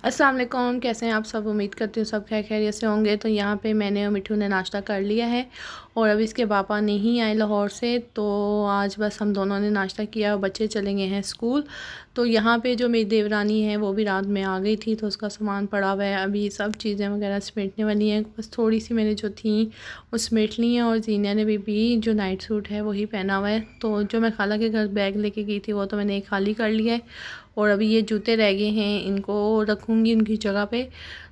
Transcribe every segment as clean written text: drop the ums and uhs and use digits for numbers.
अस्सलाम वालेकुम, कैसे हैं आप सब। उम्मीद करती हूँ सब खैरियत से होंगे। तो यहाँ पे मैंने और मिठू ने नाश्ता कर लिया है और अभी इसके पापा नहीं आए लाहौर से, तो आज बस हम दोनों ने नाश्ता किया और बच्चे चले गए हैं स्कूल। तो यहाँ पे जो मेरी देवरानी है वो भी रात में आ गई थी, तो उसका सामान पड़ा हुआ है। अभी सब चीज़ें वगैरह समेटने वाली हैं, बस थोड़ी सी मैंने जो थी वो समेट ली हैं। और जीनिया ने भी जो नाइट सूट है वही पहना हुआ है। तो जो मैं खाला के घर बैग लेके गई थी वो तो मैंने खाली कर लिया है। और अभी ये जूते रह गए हैं, इनको रखूँगी उनकी जगह पे।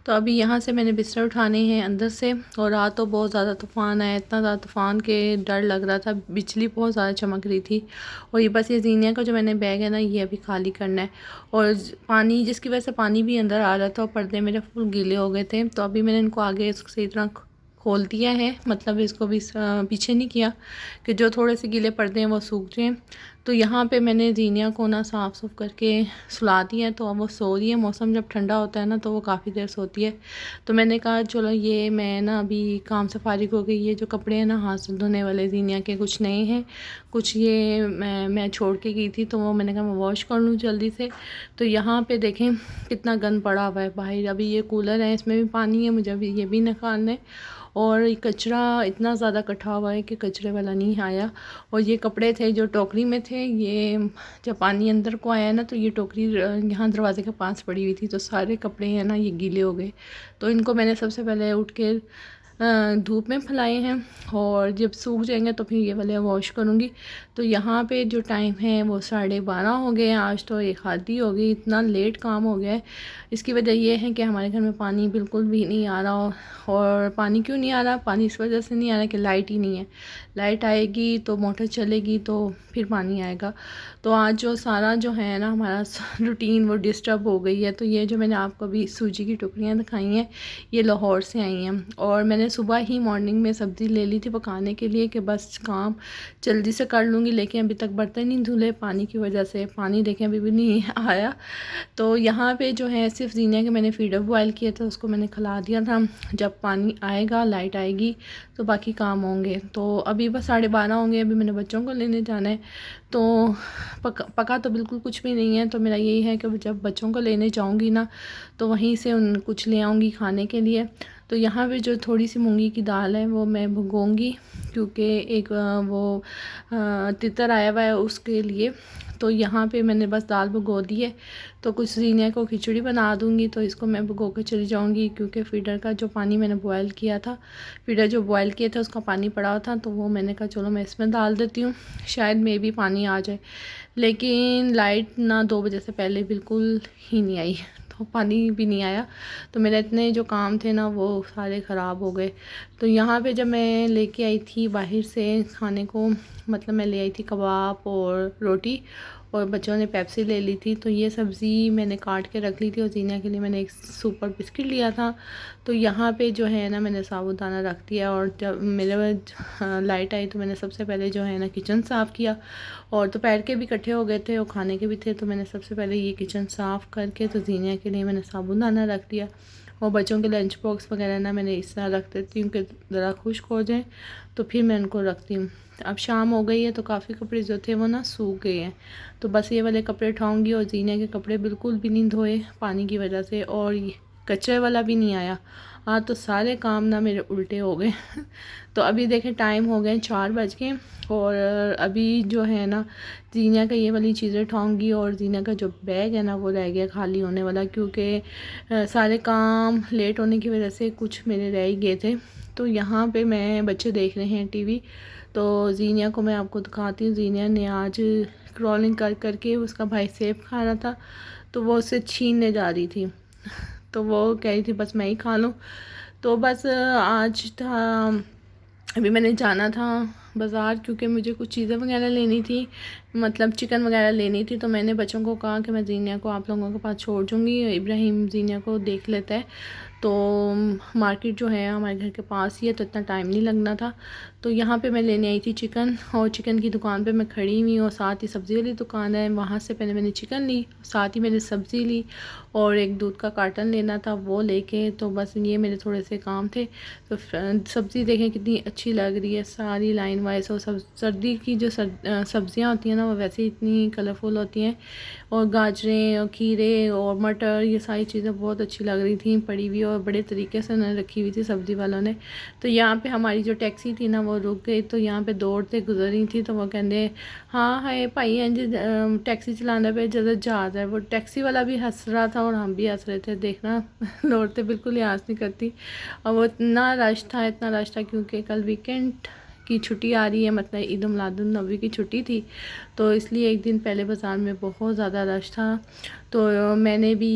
तो अभी यहाँ से मैंने बिस्तर उठाने हैं अंदर से। और रात तो बहुत ज़्यादा तूफ़ान आया, इतना ज़्यादा तूफ़ान के डर लग रहा था, बिजली बहुत ज़्यादा चमक रही थी। और ये बस ये जीनिया का जो मैंने बैग है ना, ये अभी खाली करना है। और पानी, जिसकी वजह से पानी भी अंदर आ रहा था और पर्दे मेरे फुल गीले हो गए थे, तो अभी मैंने इनको आगे सही तरह खोल दिया है। मतलब इसको भी पीछे नहीं किया कि जो थोड़े से गीले पर्दे हैं वो सूख जाएँ। तो यहाँ पे मैंने जीनिया को ना साफ़ सुफ करके सुला दिया है, तो अब वो सो रही है। मौसम जब ठंडा होता है ना तो वो काफ़ी देर सोती है। तो मैंने कहा चलो ये मैं ना अभी काम से फारिग हो गई, ये जो कपड़े हैं ना हाथ से धोने वाले जीनिया के, कुछ नए हैं, कुछ ये मैं छोड़ के गई थी, तो वो मैंने कहा मैं वॉश कर लूँ जल्दी से। तो यहाँ पे देखें कितना गंद पड़ा हुआ है बाहर। अभी ये कूलर है, इसमें भी पानी है, मुझे अभी ये भी निकालना है। और ये कचरा इतना ज़्यादा इकट्ठा हुआ है कि कचरे वाला नहीं आया। और ये कपड़े थे जो टोकरी में थे, ये जब पानी अंदर को आया ना तो ये टोकरी यहाँ दरवाजे के पास पड़ी हुई थी, तो सारे कपड़े हैं ना ये गीले हो गए। तो इनको मैंने सबसे पहले उठ के धूप में फैलाए हैं, और जब सूख जाएंगे तो फिर ये वाले वॉश करूँगी। तो यहाँ पे जो टाइम है वो 12:30 हो गए हैं। आज तो एक आधी हो गई, इतना लेट काम हो गया है। इसकी वजह ये है कि हमारे घर में पानी बिल्कुल भी नहीं आ रहा। और पानी क्यों नहीं आ रहा? पानी इस वजह से नहीं आ रहा कि लाइट ही नहीं है। लाइट आएगी तो मोटर चलेगी तो फिर पानी आएगा। तो आज जो सारा जो है ना हमारा रूटीन वो डिस्टर्ब हो गई है। तो ये जो मैंने आपको अभी सूजी की टुकड़ियाँ दिखाई हैं, ये लाहौर से आई हैं। और मैंने सुबह ही मॉर्निंग में सब्ज़ी ले ली थी पकाने के लिए कि बस काम जल्दी से कर लूँगी, लेकिन अभी तक बर्तन नहीं धुले पानी की वजह से। पानी देखें अभी भी नहीं आया। तो यहाँ पे जो है सिर्फ जीनिया के मैंने फीडर बॉयल किया था, उसको मैंने खिला दिया था। जब पानी आएगा, लाइट आएगी तो बाकी काम होंगे। तो अभी बस 12:30 होंगे, अभी मैंने बच्चों को लेने जाना है। तो पका तो बिल्कुल कुछ भी नहीं है। तो मेरा यही है कि जब बच्चों को लेने जाऊंगी ना तो वहीं से उन कुछ ले आऊँगी खाने के लिए। तो यहाँ पे जो थोड़ी सी मूंगी की दाल है वो मैं भिगोऊंगी, क्योंकि एक वो तितर आया हुआ है उसके लिए। तो यहाँ पे मैंने बस दाल भिगो दी है। तो कुछ जीनिया को खिचड़ी बना दूँगी, तो इसको मैं भिगो के चली जाऊँगी, क्योंकि फीडर का जो पानी मैंने बॉयल किया था, फीडर जो बॉयल किया था उसका पानी पड़ा था, तो वो मैंने कहा चलो मैं इसमें डाल देती हूँ, शायद मे भी पानी आ जाए। लेकिन लाइट ना 2 बजे से पहले बिल्कुल ही नहीं आई, तो पानी भी नहीं आया। तो मेरे इतने जो काम थे ना वो सारे ख़राब हो गए। तो यहाँ पे जब मैं लेके आई थी बाहर से खाने को, मतलब मैं ले आई थी कबाब और रोटी, और बच्चों ने पेप्सी ले ली थी। तो ये सब्ज़ी मैंने काट के रख ली थी, और जीनिया के लिए मैंने एक सुपर बिस्किट लिया था। तो यहाँ पे जो है ना मैंने साबुदाना रख दिया। और जब मेरे लाइट आई तो मैंने सबसे पहले जो है ना किचन साफ़ किया। और दोपहर के भी इकट्ठे हो गए थे और खाने के भी थे, तो मैंने सबसे पहले ये किचन साफ़ करके तो जीनिया के लिए मैंने साबुदाना रख दिया। और बच्चों के लंच बॉक्स वगैरह ना मैंने इस तरह रख देती हूँ कि ज़रा खुश्क हो जाए, तो फिर मैं उनको रखती हूँ। अब शाम हो गई है तो काफ़ी कपड़े जो थे वो ना सूख गए हैं। तो बस ये वाले कपड़े उठाऊँगी। और जीनिया के कपड़े बिल्कुल भी नहीं धोए पानी की वजह से, और ये कचरे वाला भी नहीं आया। हाँ, तो सारे काम ना मेरे उल्टे हो गए। तो अभी देखें टाइम हो गए 4 बज के। और अभी जो है ना जीनिया का ये वाली चीज़ें उठाऊँगी। और जीनिया का जो बैग है ना वो रह गया खाली होने वाला, क्योंकि सारे काम लेट होने की वजह से कुछ मेरे रह ही गए थे। तो यहाँ पे मैं बच्चे देख रहे हैं टीवी। तो जीनिया को मैं आपको दिखाती हूँ। जीनिया ने आज क्रॉलिंग कर करके उसका भाई सेब खा रहा था, तो वो उसे छीनने जा रही थी। तो वो कह रही थी बस मैं ही खा लूँ। तो बस आज था, अभी मैंने जाना था बाज़ार, क्योंकि मुझे कुछ चीज़ें वगैरह लेनी थी, मतलब चिकन वगैरह लेनी थी। तो मैंने बच्चों को कहा कि मैं जीनिया को आप लोगों के पास छोड़ दूँगी, इब्राहिम जीनिया को देख लेता है। तो मार्केट जो है हमारे घर के पास ही है, तो इतना टाइम नहीं लगना था। तो यहाँ पे मैं लेने आई थी चिकन, और चिकन की दुकान पे मैं खड़ी हुई और साथ ही सब्ज़ी वाली दुकान है, वहाँ से पहले मैंने चिकन ली, साथ ही मैंने सब्ज़ी ली और एक दूध का कार्टन लेना था वो लेके। तो बस ये मेरे थोड़े से काम थे। तो सब्ज़ी देखें कितनी अच्छी लग रही है, सारी लाइन वाइज। और सर्दी की जो सब्ज़ियाँ होती हैं ना वो वैसे ही इतनी कलरफुल होती हैं। और गाजरें और खीरे और मटर, ये सारी चीज़ें बहुत अच्छी लग रही थी पड़ी हुई, और बड़े तरीके से उन्होंने रखी हुई थी सब्ज़ी वालों ने। तो यहाँ पे हमारी जो टैक्सी थी ना वो रुक गई, तो यहाँ पे दौड़ते गुजर रही थी। तो वो कहते हाँ है भाई इंज टैक्सी चलाने पे ज़्यादा जहाज़ है। वो टैक्सी वाला भी हंस रहा था और हम भी हंस रहे थे, देखना दौड़ते बिल्कुल लिहाज नहीं करती। और वो इतना रश था, इतना रश था, क्योंकि कल वीकेंड की छुट्टी आ रही है, मतलब ईद मिलादुन नबी की छुट्टी थी, तो इसलिए एक दिन पहले बाज़ार में बहुत ज़्यादा रश था। तो मैंने भी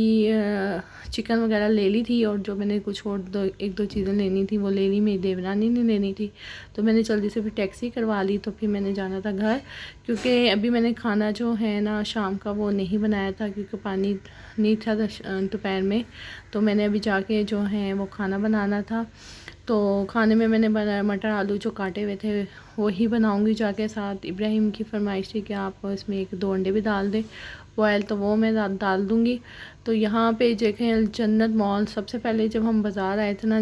चिकन वगैरह ले ली थी, और जो मैंने कुछ और एक दो चीज़ें लेनी थी वो ले ली, मेरी देवरानी ने लेनी थी। तो मैंने जल्दी से फिर टैक्सी करवा ली, तो फिर मैंने जाना था घर, क्योंकि अभी मैंने खाना जो है ना शाम का वो नहीं बनाया था, क्योंकि पानी नहीं था दोपहर में। तो मैंने अभी जाके जो है वो खाना बनाना था। तो खाने में मैंने बनाया मटर आलू जो काटे हुए थे वही बनाऊंगी जाके। साथ इब्राहिम की फरमाइश थी कि आप इसमें एक दो अंडे भी डाल दें बॉयल, तो वो मैं डाल दूँगी। तो यहाँ पे देखें अल जन्नत मॉल, सबसे पहले जब हम बाज़ार आए थे ना,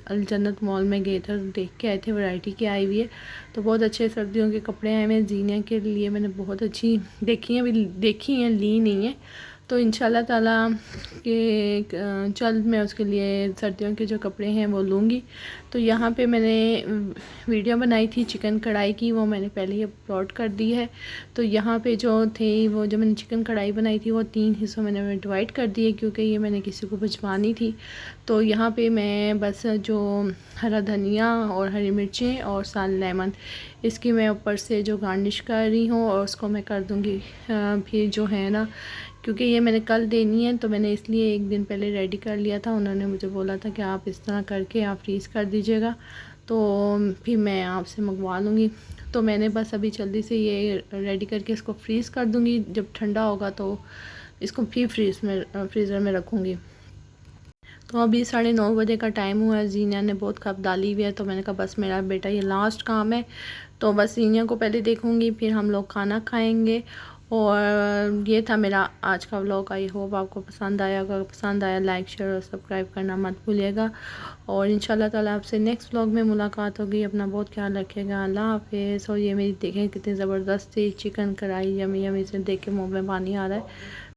अल जन्नत मॉल में गए थे, देख के आए थे, वैरायटी की आई हुई है। तो बहुत अच्छे सर्दियों के कपड़े आए हुए हैं जीने के लिए, मैंने बहुत अच्छी देखी हैं, अभी देखी हैं, ली नहीं है। तो इंशाल्लाह ताला के जल्द मैं उसके लिए सर्दियों के जो कपड़े हैं वो लूँगी। तो यहाँ पे मैंने वीडियो बनाई थी चिकन कढ़ाई की, वो मैंने पहले ही अपलोड कर दी है। तो यहाँ पे जो थे वो जो मैंने चिकन कढ़ाई बनाई थी वो 3 हिस्सों में मैंने डिवाइड कर दी है, क्योंकि ये मैंने किसी को भिजवानी थी। तो यहाँ पे मैं बस जो हरा धनिया और हरी मिर्चें और साथ लेमन, इसकी मैं ऊपर से जो गार्निश कर रही हूँ, और उसको मैं कर दूँगी फिर जो है ना, क्योंकि ये मैंने कल देनी है, तो मैंने इसलिए एक दिन पहले रेडी कर लिया था। उन्होंने मुझे बोला था कि आप इस तरह करके आप फ्रीज़ कर दीजिएगा, तो फिर मैं आपसे मंगवा लूँगी। तो मैंने बस अभी जल्दी से ये रेडी करके इसको फ्रीज़ कर दूँगी, जब ठंडा होगा तो इसको फिर फ्रीज़र में रखूँगी। तो अभी 9:30 बजे का टाइम हुआ है, जीनिया ने बहुत कप डाली हुई है, तो मैंने कहा बस मेरा बेटा ये लास्ट काम है, तो बस जीनिया को पहले देखूँगी, फिर हम लोग खाना खाएँगे। और ये था मेरा आज का व्लॉग। आई होप आपको पसंद आया, अगर पसंद आया लाइक शेयर और सब्सक्राइब करना मत भूलिएगा। और इंशाल्लाह ताला आपसे नेक्स्ट व्लॉग में मुलाकात होगी। अपना बहुत ख्याल रखिएगा, अल्लाह हाफिज़। और ये मेरी देखें कितनी ज़बरदस्त थी चिकन कढ़ाई, यमी यमी से देख के मुँह में पानी आ रहा है।